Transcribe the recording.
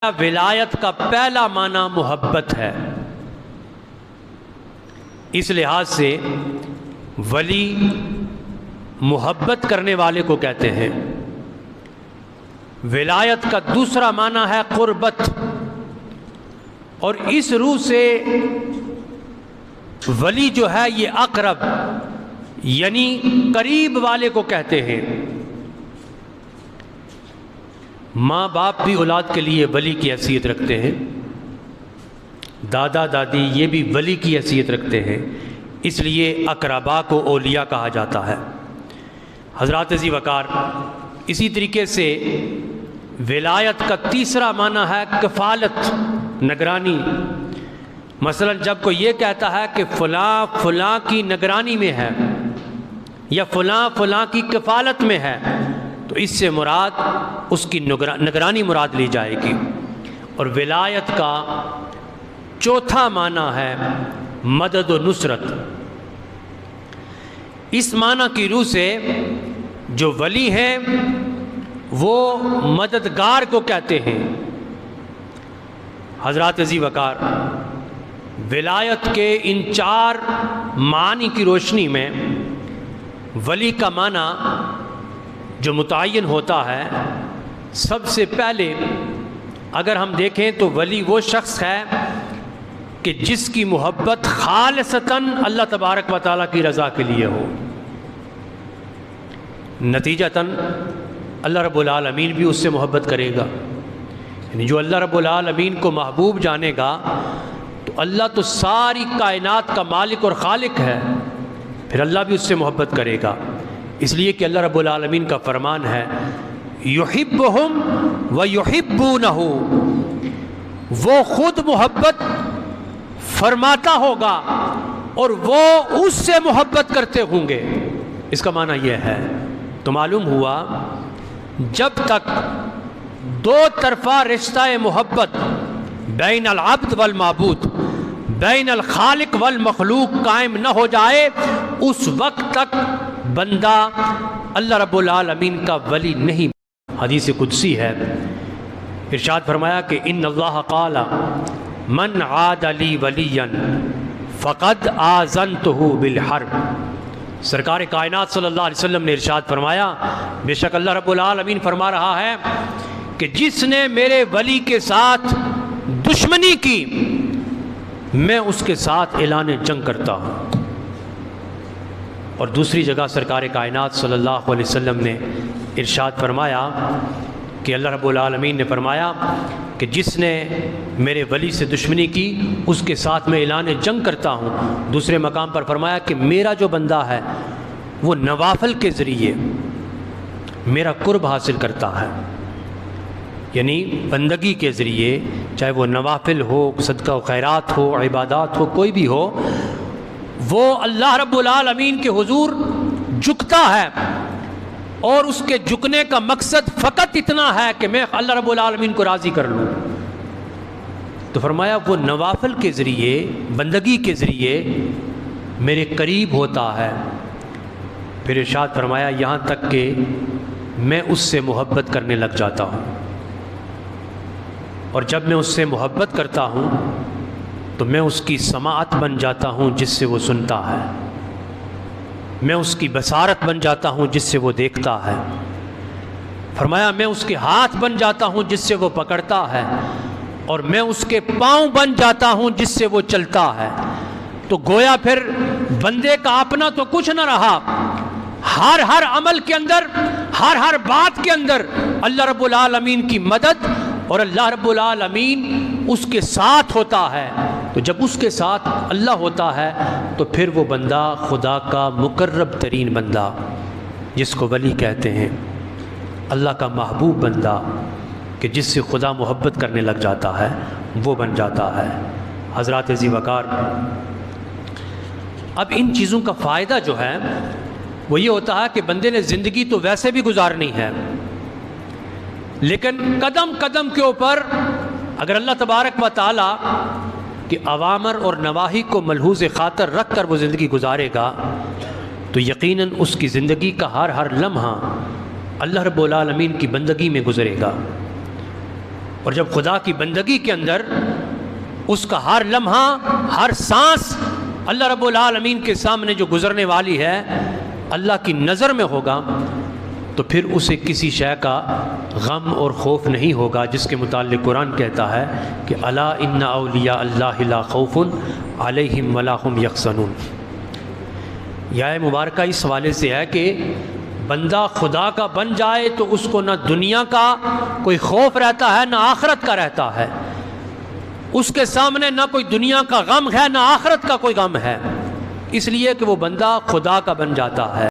ولایت کا پہلا معنی محبت ہے۔ اس لحاظ سے ولی محبت کرنے والے کو کہتے ہیں۔ ولایت کا دوسرا معنی ہے قربت، اور اس روح سے ولی جو ہے یہ اقرب یعنی قریب والے کو کہتے ہیں۔ ماں باپ بھی اولاد کے لیے ولی کی حیثیت رکھتے ہیں، دادا دادی یہ بھی ولی کی حیثیت رکھتے ہیں، اس لیے اقربا کو اولیاء کہا جاتا ہے۔ حضرات ذی وقار، اسی طریقے سے ولایت کا تیسرا معنی ہے کفالت، نگرانی۔ مثلا جب کوئی یہ کہتا ہے کہ فلاں فلاں کی نگرانی میں ہے یا فلاں فلاں کی کفالت میں ہے، تو اس سے مراد اس کی نگرانی مراد لی جائے گی۔ اور ولایت کا چوتھا معنی ہے مدد و نصرت۔ اس معنی کی روح سے جو ولی ہیں وہ مددگار کو کہتے ہیں۔ حضرات ذی وقار، ولایت کے ان چار معانی کی روشنی میں ولی کا معنی جو متعین ہوتا ہے، سب سے پہلے اگر ہم دیکھیں تو ولی وہ شخص ہے کہ جس کی محبت خالصتاً اللہ تبارک و تعالیٰ کی رضا کے لیے ہو۔ نتیجتاً اللہ رب العالمین بھی اس سے محبت کرے گا، یعنی جو اللہ رب العالمین کو محبوب جانے گا تو اللہ تو ساری کائنات کا مالک اور خالق ہے، پھر اللہ بھی اس سے محبت کرے گا۔ اس لیے کہ اللہ رب العالمین کا فرمان ہے یحبہم ویحبونہ، وہ خود محبت فرماتا ہوگا اور وہ اس سے محبت کرتے ہوں گے۔ اس کا معنی یہ ہے، تو معلوم ہوا جب تک دو طرفہ رشتہ محبت بین العبد والمعبود، بین الخالق والمخلوق قائم نہ ہو جائے، اس وقت تک بندہ اللہ رب العالمین کا ولی نہیں۔ حدیث قدسی ہے، ارشاد فرمایا کہ ان اللہ قال من عاد لی ولیا فقد آذنتہ بالحرب۔ سرکار کائنات صلی اللہ علیہ وسلم نے ارشاد فرمایا، بے شک اللہ رب العالمین فرما رہا ہے کہ جس نے میرے ولی کے ساتھ دشمنی کی میں اس کے ساتھ اعلان جنگ کرتا ہوں۔ اور دوسری جگہ سرکار کائنات صلی اللہ علیہ وسلم نے ارشاد فرمایا کہ اللہ رب العالمین نے فرمایا کہ جس نے میرے ولی سے دشمنی کی اس کے ساتھ میں اعلان جنگ کرتا ہوں۔ دوسرے مقام پر فرمایا کہ میرا جو بندہ ہے وہ نوافل کے ذریعے میرا قرب حاصل کرتا ہے، یعنی بندگی کے ذریعے، چاہے وہ نوافل ہو، صدقہ و خیرات ہو، عبادات ہو، کوئی بھی ہو، وہ اللہ رب العالمین کے حضور جھکتا ہے، اور اس کے جھکنے کا مقصد فقط اتنا ہے کہ میں اللہ رب العالمین کو راضی کر لوں۔ تو فرمایا وہ نوافل کے ذریعے، بندگی کے ذریعے میرے قریب ہوتا ہے۔ پھر ارشاد فرمایا یہاں تک کہ میں اس سے محبت کرنے لگ جاتا ہوں، اور جب میں اس سے محبت کرتا ہوں تو میں اس کی سماعت بن جاتا ہوں جس سے وہ سنتا ہے، میں اس کی بصارت بن جاتا ہوں جس سے وہ دیکھتا ہے۔ فرمایا میں اس کے ہاتھ بن جاتا ہوں جس سے وہ پکڑتا ہے، اور میں اس کے پاؤں بن جاتا ہوں جس سے وہ چلتا ہے۔ تو گویا پھر بندے کا اپنا تو کچھ نہ رہا، ہر عمل کے اندر، ہر بات کے اندر اللہ رب العالمین کی مدد، اور اللہ رب العالمین اس کے ساتھ ہوتا ہے۔ تو جب اس کے ساتھ اللہ ہوتا ہے تو پھر وہ بندہ خدا کا مقرب ترین بندہ، جس کو ولی کہتے ہیں، اللہ کا محبوب بندہ، کہ جس سے خدا محبت کرنے لگ جاتا ہے، وہ بن جاتا ہے۔ حضرات ذی وقار، اب ان چیزوں کا فائدہ جو ہے وہ یہ ہوتا ہے کہ بندے نے زندگی تو ویسے بھی گزارنی ہے، لیکن قدم قدم کے اوپر اگر اللہ تبارک و تعالیٰ کہ اوامر اور نواہی کو ملحوظ خاطر رکھ کر وہ زندگی گزارے گا تو یقیناً اس کی زندگی کا ہر لمحہ اللہ رب العالمین کی بندگی میں گزرے گا۔ اور جب خدا کی بندگی کے اندر اس کا ہر لمحہ ہر سانس اللہ رب العالمین کے سامنے جو گزرنے والی ہے اللہ کی نظر میں ہوگا تو پھر اسے کسی شے کا غم اور خوف نہیں ہوگا، جس کے متعلق قرآن کہتا ہے کہ الا ان اولیاء اللہ لا خوف علیہم ولا هم یحزنون۔ یہ مبارکہ اس حوالے سے ہے کہ بندہ خدا کا بن جائے تو اس کو نہ دنیا کا کوئی خوف رہتا ہے نہ آخرت کا رہتا ہے، اس کے سامنے نہ کوئی دنیا کا غم ہے نہ آخرت کا کوئی غم ہے، اس لیے کہ وہ بندہ خدا کا بن جاتا ہے۔